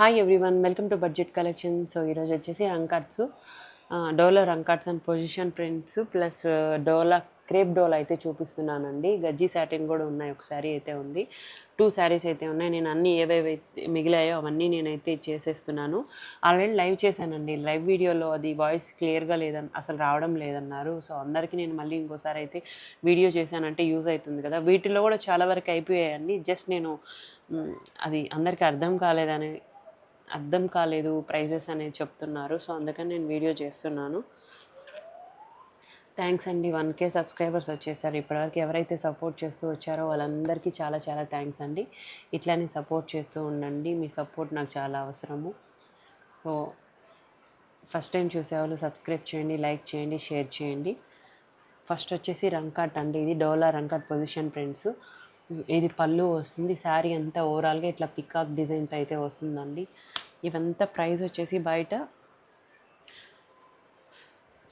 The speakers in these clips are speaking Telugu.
Hi everyone, welcome to budget collection. So ఈరోజు వచ్చేసి రంకాట్స్, డోలా రంకాట్స్ and position prints plus dola crepe dola అయితే చూపిస్తున్నానండి. గజ్జి సాటిన్ కూడా ఉన్నాయి, ఒక శారీ అయితే ఉంది, 2 శారీస్ అయితే ఉన్నాయి. నేను అన్నీ ఏవేవైతే మిగిలాయో అవన్నీ నేనైతే చేసేస్తున్నాను. ఆల్రెడీ లైవ్ చేశానండి. లైవ్ వీడియోలో అది వాయిస్ క్లియర్గా అసలు రావడం లేదన్నారు. సో అందరికీ నేను మళ్ళీ ఇంకోసారి అయితే వీడియో చేశానంటే యూజ్ అవుతుంది కదా. వీటిలో కూడా చాలా వరకు అయిపోయాయండి. జస్ట్ నేను అది అందరికీ అర్థం కాలేదు ప్రైజెస్ అనేది చెప్తున్నారు. సో అందుకని నేను వీడియో చేస్తున్నాను. థ్యాంక్స్ అండి, 1K సబ్స్క్రైబర్స్ వచ్చేసారు. ఇప్పటివరకు ఎవరైతే సపోర్ట్ చేస్తూ వచ్చారో వాళ్ళందరికీ చాలా చాలా థ్యాంక్స్ అండి. ఇట్లానే సపోర్ట్ చేస్తూ ఉండండి, మీ సపోర్ట్ నాకు చాలా అవసరము. సో ఫస్ట్ టైం చూసేవాళ్ళు సబ్స్క్రైబ్ చేయండి, లైక్ చేయండి, షేర్ చేయండి. ఫస్ట్ వచ్చేసి రంకాట్ అండి. ఇది డోలా రంకాట్ పొజిషన్ ప్రింట్స్. ఇది పళ్ళు వస్తుంది. శారీ అంతా ఓవరాల్గా ఇట్లా పికాక్ డిజైన్తో అయితే వస్తుందండి. ఇవంతా ప్రైస్ వచ్చేసి బయట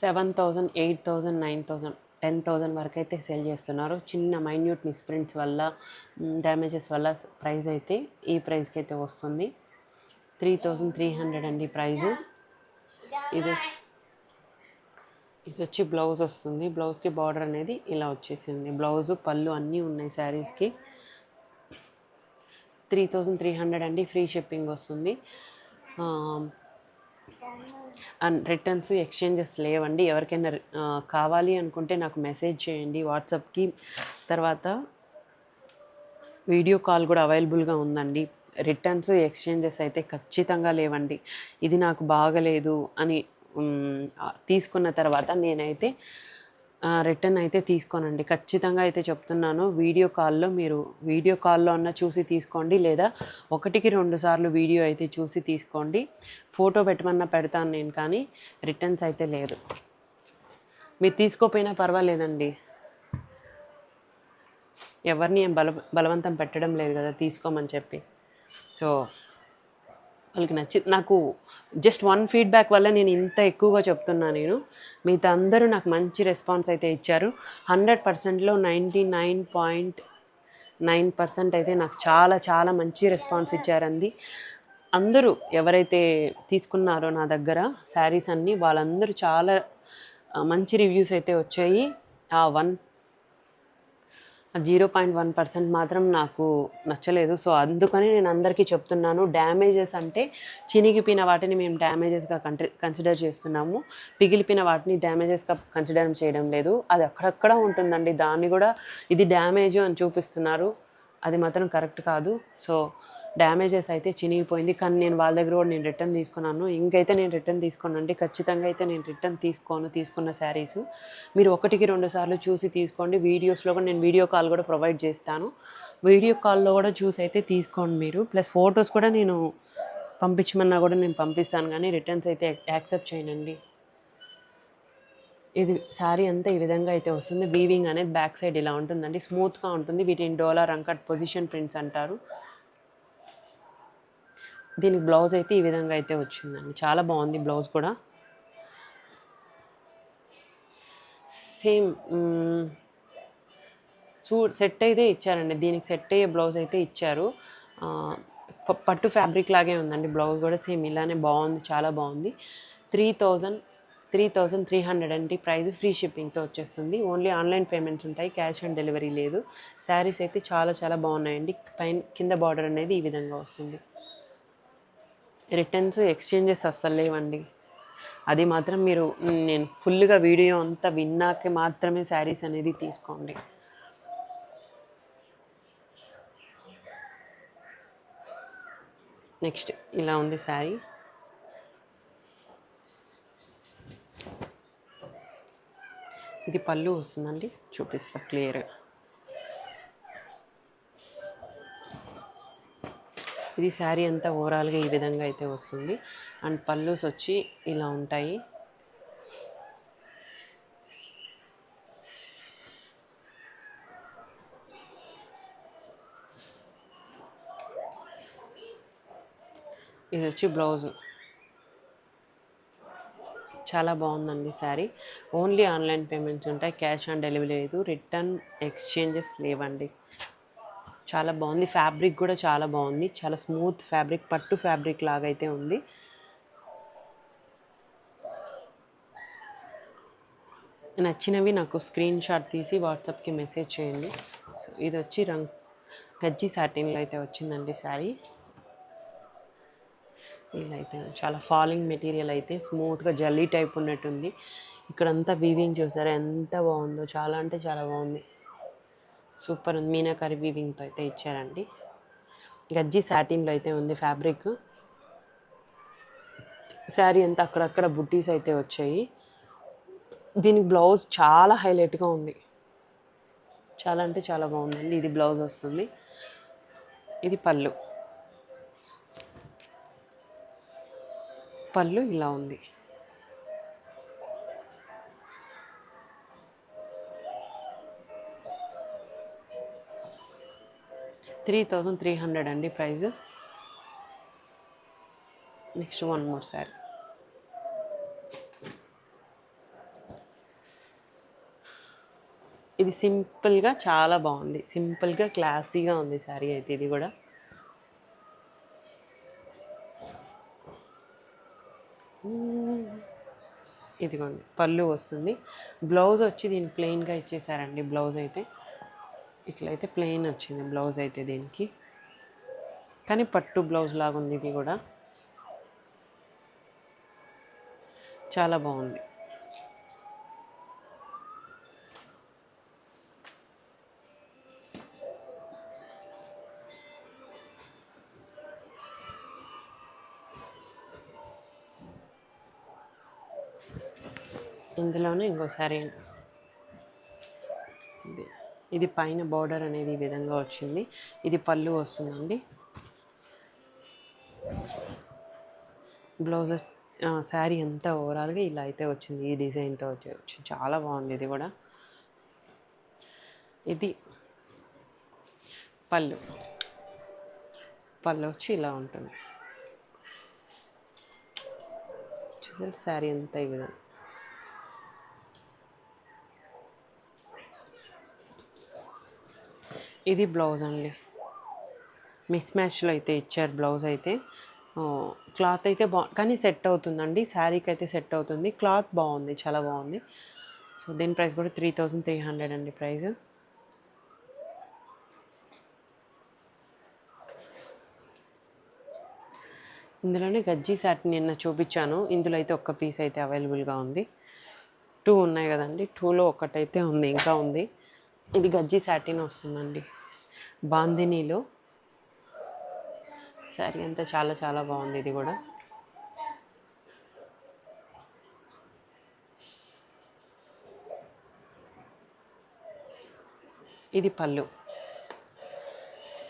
7,000, 8,000, 9,000, 10,000 వరకు అయితే సేల్ చేస్తున్నారు. చిన్న మైన్యూట్ మిస్ప్రింట్స్ వల్ల, డ్యామేజెస్ వల్ల ప్రైస్ అయితే ఈ ప్రైస్కి అయితే వస్తుంది. 3,300 అండి ప్రైజు. ఇది వచ్చి బ్లౌజ్ వస్తుంది. బ్లౌజ్కి బార్డర్ అనేది ఇలా వచ్చేసింది. బ్లౌజు పళ్ళు అన్నీ ఉన్నాయి శారీస్కి. 3,300 అండి. ఫ్రీ షిప్పింగ్ వస్తుంది. అండ్ రిటర్న్స్ ఎక్స్చేంజెస్ లేవండి. ఎవరికైనా కావాలి అనుకుంటే నాకు మెసేజ్ చేయండి వాట్సాప్కి. తర్వాత వీడియో కాల్ కూడా అవైలబుల్గా ఉందండి. రిటర్న్స్ ఎక్స్చేంజెస్ అయితే ఖచ్చితంగా లేవండి. ఇది నాకు బాగలేదు అని తీసుకున్న తర్వాత నేనైతే రిటర్న్ అయితే తీసుకోనండి. ఖచ్చితంగా అయితే చెప్తున్నాను. వీడియో కాల్లో అన్న చూసి తీసుకోండి, లేదా 1-2 సార్లు వీడియో అయితే చూసి తీసుకోండి. ఫోటో పెట్టమన్నా పెడతాను నేను, కానీ రిటర్న్స్ అయితే లేదు. మీరు తీసుకోపోయినా పర్వాలేదండి, ఎవరిని ఏం బలవంతం పెట్టడం లేదు కదా తీసుకోమని చెప్పి. సో వాళ్ళకి నాకు జస్ట్ 1 ఫీడ్బ్యాక్ వల్ల నేను ఇంత ఎక్కువగా చెప్తున్నా. మిగతా అందరూ నాకు మంచి రెస్పాన్స్ అయితే ఇచ్చారు. 100%లో 99.9% అయితే నాకు చాలా చాలా మంచి రెస్పాన్స్ ఇచ్చారండి. అందరూ ఎవరైతే తీసుకున్నారో నా దగ్గర శారీస్ అన్నీ, వాళ్ళందరూ చాలా మంచి రివ్యూస్ అయితే వచ్చాయి. ఆ 0.1% మాత్రం నాకు నచ్చలేదు. సో అందుకని నేను అందరికీ చెప్తున్నాను, డ్యామేజెస్ అంటే చినిగిపోయిన వాటిని మేము డ్యామేజెస్గా కన్సిడర్ చేస్తున్నాము, పిగిలిపోయిన వాటిని డ్యామేజెస్గా కన్సిడర్ చేయడం లేదు. అది అక్కడక్కడ ఉంటుందండి, దాన్ని కూడా ఇది డ్యామేజ్ అని చూపిస్తున్నారు. అది మాత్రం కరెక్ట్ కాదు. సో డ్యామేజెస్ అయితే చినిగిపోయింది, కానీ నేను వాళ్ళ దగ్గర కూడా నేను రిటర్న్ తీసుకున్నాను. ఇంకైతే నేను రిటర్న్ తీసుకోనండి, ఖచ్చితంగా అయితే నేను రిటర్న్ తీసుకున్న శారీస్. మీరు 1-2 సార్లు చూసి తీసుకోండి. వీడియోస్లో కూడా నేను వీడియో కాల్ కూడా ప్రొవైడ్ చేస్తాను. వీడియో కాల్లో కూడా చూసి అయితే తీసుకోండి మీరు. ప్లస్ ఫొటోస్ కూడా నేను పంపించమన్నా కూడా నేను పంపిస్తాను, కానీ రిటర్న్స్ అయితే యాక్సెప్ట్ చేయనండి. ఇది శారీ అంతా ఈ విధంగా అయితే వస్తుంది. వీవింగ్ అనేది బ్యాక్ సైడ్ ఇలా ఉంటుందండి, స్మూత్గా ఉంటుంది. వీటిని డోలా రంకట్ పొజిషన్ ప్రింట్స్ అంటారు. దీనికి బ్లౌజ్ అయితే ఈ విధంగా అయితే వచ్చిందండి, చాలా బాగుంది బ్లౌజ్ కూడా. సేమ్ సెట్ అయితే ఇచ్చారండి, దీనికి సెట్ అయ్యే బ్లౌజ్ అయితే ఇచ్చారు. పట్టు ఫ్యాబ్రిక్ లాగే ఉందండి బ్లౌజ్ కూడా, సేమ్ ఇలానే బాగుంది, చాలా బాగుంది. 3,300 అండి ప్రైస్. ఫ్రీ షిప్పింగ్తో వచ్చేస్తుంది. ఓన్లీ ఆన్లైన్ పేమెంట్స్ ఉంటాయి, క్యాష్ ఆన్ డెలివరీ లేదు. శారీస్ అయితే చాలా చాలా బాగున్నాయండి. కింద బార్డర్ అనేది ఈ విధంగా వస్తుంది. రిటర్న్స్ ఎక్స్చేంజెస్ అస్సలు లేవండి. అది మాత్రం మీరు నేను ఫుల్గా వీడియో అంతా విన్నాక మాత్రమే శారీస్ అనేది తీసుకోండి. నెక్స్ట్ ఇలా ఉంది శారీ. ఇది పళ్ళు వస్తుందండి, చూపిస్తా క్లియర్గా. ఇది శారీ అంతా ఓవరాల్గా ఈ విధంగా అయితే వస్తుంది. అండ్ పళ్ళుస్ వచ్చి ఇలా ఉంటాయి. ఇది వచ్చి బ్లౌజు. చాలా బాగుందండి శారీ. ఓన్లీ ఆన్లైన్ పేమెంట్స్ ఉంటాయి, క్యాష్ ఆన్ డెలివరీ లేదు. రిటర్న్ ఎక్స్చేంజెస్ లేవండి. చాలా బాగుంది. ఫ్యాబ్రిక్ కూడా చాలా బాగుంది. చాలా స్మూత్ ఫ్యాబ్రిక్, పట్టు ఫ్యాబ్రిక్ లాగా అయితే ఉంది. నచ్చినవి నాకు స్క్రీన్ షాట్ తీసి వాట్సాప్కి మెసేజ్ చేయండి. సో ఇది వచ్చి గజ్జి సాటిన్లో అయితే వచ్చిందండి శారీ. ఇలా అయితే చాలా ఫాలింగ్ మెటీరియల్ అయితే స్మూత్గా జల్లీ టైప్ ఉన్నట్టుంది. ఇక్కడంతా వీవింగ్ చూసారా ఎంత బాగుందో, చాలా అంటే చాలా బాగుంది. సూపర్ ఉంది. మీనాకరి వీవింగ్తో అయితే ఇచ్చారండి. గజ్జి సాటిన్లో అయితే ఉంది ఫ్యాబ్రిక్. శారీ అంతా అక్కడక్కడ బుట్టీస్ అయితే వచ్చాయి. దీనికి బ్లౌజ్ చాలా హైలైట్గా ఉంది. చాలా అంటే చాలా బాగుందండి. ఇది బ్లౌజ్ వస్తుంది. ఇది పళ్ళు. పళ్ళు ఇలా ఉంది. $3,300 అండి price. Next one more sari. ఇది సింపుల్గా చాలా బాగుంది. సింపుల్గా క్లాసీగా ఉంది శారీ అయితే. ఇది కూడా ఇదిగోండి పళ్ళు వస్తుంది. బ్లౌజ్ వచ్చి దీనికి ప్లెయిన్గా ఇచ్చేసారండి. బ్లౌజ్ అయితే ఇట్లయితే ప్లెయిన్ వచ్చింది బ్లౌజ్ అయితే దీనికి. కానీ పట్టు బ్లౌజ్ లాగా ఉంది. ఇది కూడా చాలా బాగుంది. ఇందులోనే ఇంకోసారి ఇది పైన బార్డర్ అనేది ఈ విధంగా వచ్చింది. ఇది పళ్ళు వస్తుందండి. బ్లౌజ్ శారీ అంతా ఓవరాల్గా ఇలా అయితే వచ్చింది. ఈ డిజైన్తో వచ్చి చాలా బాగుంది. ఇది కూడా ఇది పళ్ళు. పళ్ళు వచ్చి ఇలా ఉంటుంది. చూసారు శారీ అంతా ఈ విధంగా. ఇది బ్లౌజ్ అండి. మిక్స్ మ్యాచ్లో అయితే ఇచ్చారు బ్లౌజ్ అయితే. క్లాత్ అయితే కానీ సెట్ అవుతుందండి. శారీకి అయితే సెట్ అవుతుంది. క్లాత్ బాగుంది, చాలా బాగుంది. సో దీని ప్రైస్ కూడా 3,300 అండి ప్రైస్. ఇందులోనే గజ్జి సాటిన్ నిన్న చూపించాను. ఇందులో అయితే ఒక్క పీస్ అయితే అవైలబుల్గా ఉంది. 2 ఉన్నాయి కదండి, 2లో ఒకటైతే ఉంది, ఇంకా ఉంది. ఇది గజ్జి సాటిన్ వస్తుందండి బాందినీలో. శారీ అంతా చాలా చాలా బాగుంది. ఇది కూడా ఇది పళ్ళు.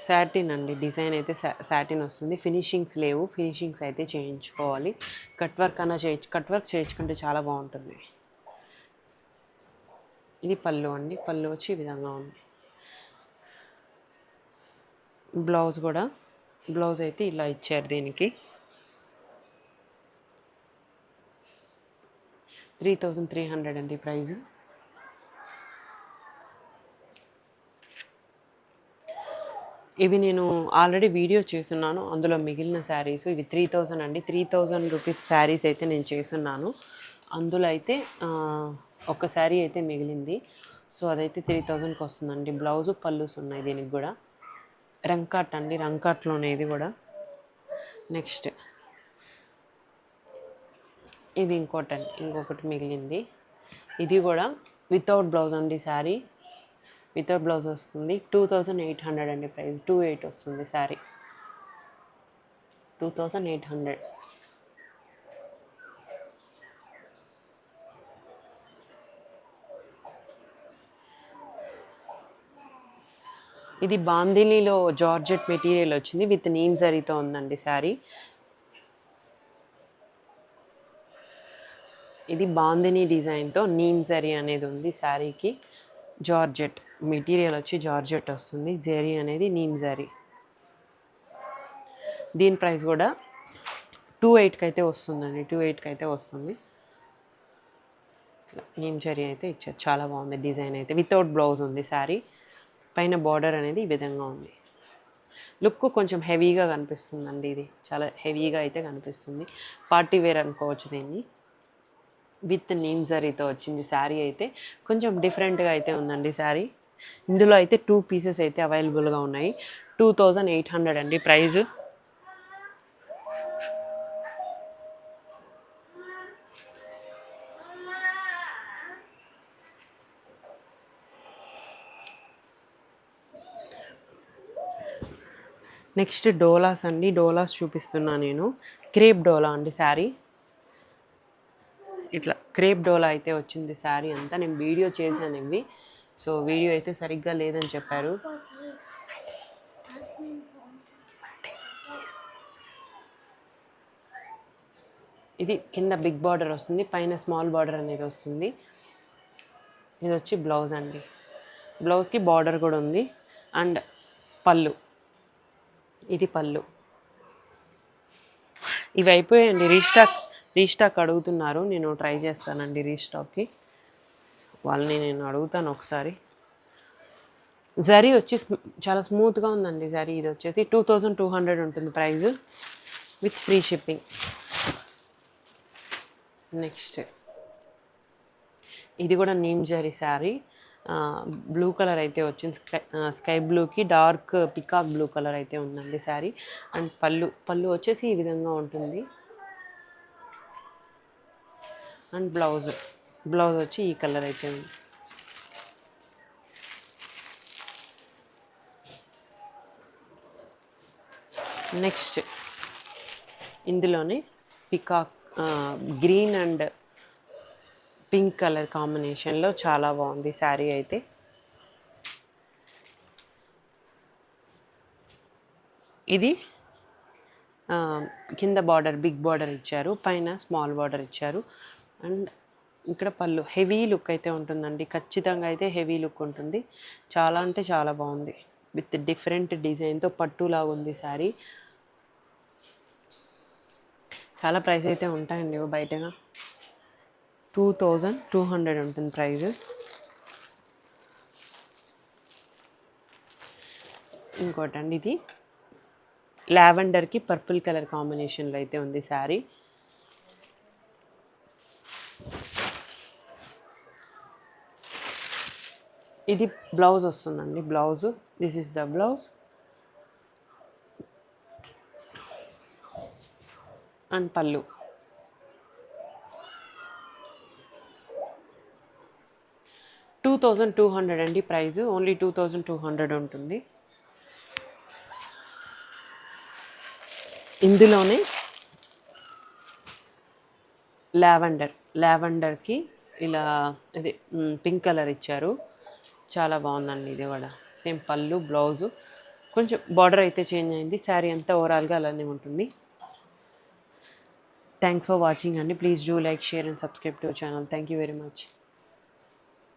సాటిన్ అండి. డిజైన్ అయితే సాటిన్ వస్తుంది. ఫినిషింగ్స్ లేవు, ఫినిషింగ్స్ అయితే చేయించుకోవాలి. కట్ వర్క్ అన్నా కట్ వర్క్ చేయించుకుంటే చాలా బాగుంటుంది. ఇది పళ్ళు అండి. పళ్ళు వచ్చి ఈ విధంగా ఉంది. బ్లౌజ్ కూడా, బ్లౌజ్ అయితే ఇలా ఇచ్చారు దీనికి. 3,300 అండి ప్రైజు. ఇవి నేను ఆల్రెడీ వీడియో చేస్తున్నాను, అందులో మిగిలిన శారీస్. ఇవి 3,000 అండి. 3,000 రూపీస్ శారీస్ అయితే నేను చేస్తున్నాను. అందులో అయితే ఒక శారీ అయితే మిగిలింది. సో అదైతే 3,000కి వస్తుందండి. బ్లౌజు పళ్ళుస్ ఉన్నాయి దీనికి కూడా. రంకాట్ అండి, రంకాట్లోనే ఇది కూడా. నెక్స్ట్ ఇది ఇంకొకటి మిగిలింది. ఇది కూడా వితౌట్ బ్లౌజ్ అండి శారీ. వితౌట్ బ్లౌజ్ వస్తుంది. 2,800 అండి ప్రైస్. 2,800 వస్తుంది శారీ. 2,800. ఇది బాందినీలో జార్జెట్ మెటీరియల్ వచ్చింది, విత్ నీమ్ జరీతో ఉందండి శారీ. ఇది బాందినీ డిజైన్తో నీమ్ జరీ అనేది ఉంది శారీకి. జార్జెట్ మెటీరియల్ వచ్చి జార్జెట్ వస్తుంది. జరీ అనేది నీమ్ జరీ. దీని ప్రైస్ కూడా 2,800కి అయితే వస్తుందండి. 2,800కి అయితే వస్తుంది. నీమ్ జరీ అయితే ఇచ్చారు. చాలా బాగుంది డిజైన్ అయితే. వితౌట్ బ్లౌజ్ ఉంది శారీ. పైన బార్డర్ అనేది ఈ విధంగా ఉంది. లుక్ కొంచెం హెవీగా కనిపిస్తుందండి. ఇది చాలా హెవీగా అయితే కనిపిస్తుంది. పార్టీ వేర్ అనుకోవచ్చు దీన్ని. విత్ నీమ్ జరీతో వచ్చింది శారీ అయితే. కొంచెం డిఫరెంట్గా అయితే ఉందండి శారీ. ఇందులో అయితే 2 పీసెస్ అయితే అవైలబుల్గా ఉన్నాయి. 2800 అండి ప్రైజ్. నెక్స్ట్ డోలాస్ అండి. డోలాస్ చూపిస్తున్నా నేను. క్రేప్ డోలా అండి శారీ. ఇట్లా క్రేప్ డోలా అయితే వచ్చింది శారీ అంతా. నేను వీడియో చేశాను ఇవి. సో వీడియో అయితే సరిగ్గా లేదని చెప్పారు. ఇది కింద బిగ్ బార్డర్ వస్తుంది, పైన స్మాల్ బార్డర్ అనేది వస్తుంది. ఇది వచ్చి బ్లౌజ్ అండి. బ్లౌజ్కి బార్డర్ కూడా ఉంది. అండ్ పళ్ళు, ఇది పళ్ళు. ఇవి అయిపోయాయండి. రీస్టాక్ అడుగుతున్నారు. నేను ట్రై చేస్తానండి రీస్టాక్కి. వాళ్ళని నేను అడుగుతాను ఒకసారి. జరీ వచ్చి చాలా స్మూత్గా ఉందండి జరీ. ఇది వచ్చేసి 2200 ఉంటుంది price with free shipping. Next ఇది కూడా neem zari sari. Blue colour అయితే వచ్చింది. స్కై బ్లూకి డార్క్ పికాక్ బ్లూ కలర్ అయితే ఉందండి శారీ. అండ్ పళ్ళు వచ్చేసి ఈ విధంగా ఉంటుంది. అండ్ బ్లౌజ్ వచ్చి ఈ కలర్ అయితే ఉంది. నెక్స్ట్ ఇందులోనే peacock green and pink colour కాంబినేషన్లో చాలా బాగుంది శారీ అయితే. ఇది కింద బార్డర్ బిగ్ బార్డర్ ఇచ్చారు, పైన స్మాల్ బార్డర్ ఇచ్చారు. అండ్ ఇక్కడ పళ్ళు హెవీ లుక్ అయితే ఉంటుందండి. ఖచ్చితంగా అయితే హెవీ లుక్ ఉంటుంది. చాలా అంటే చాలా బాగుంది. విత్ డిఫరెంట్ డిజైన్తో పట్టులాగా ఉంది శారీ. చాలా ప్రైస్ అయితే ఉంటాయండి బయటగా. 2200 ఉంటుంది ప్రైస్. ఇంకోటండి, ఇది లావెండర్కి పర్పుల్ కలర్ కాంబినేషన్లో అయితే ఉంది శారీ. ఇది బ్లౌజ్ వస్తుందండి. Blouse, this is the blouse. And పళ్ళు. $2200 అండి ప్రైస్. ఓన్లీ 2200 ఉంటుంది. ఇందులోనే లావెండర్కి ఇలా ఇది పింక్ కలర్ ఇచ్చారు. చాలా బాగుందండి ఇది కూడా. సేమ్ పళ్ళు, బ్లౌజు, కొంచెం బార్డర్ అయితే చేంజ్ అయింది. శారీ అంతా ఓవరాల్గా అలానే ఉంటుంది. థ్యాంక్స్ ఫర్ వాచింగ్ అండి. Please do like, share and subscribe to our channel. Thank you very much.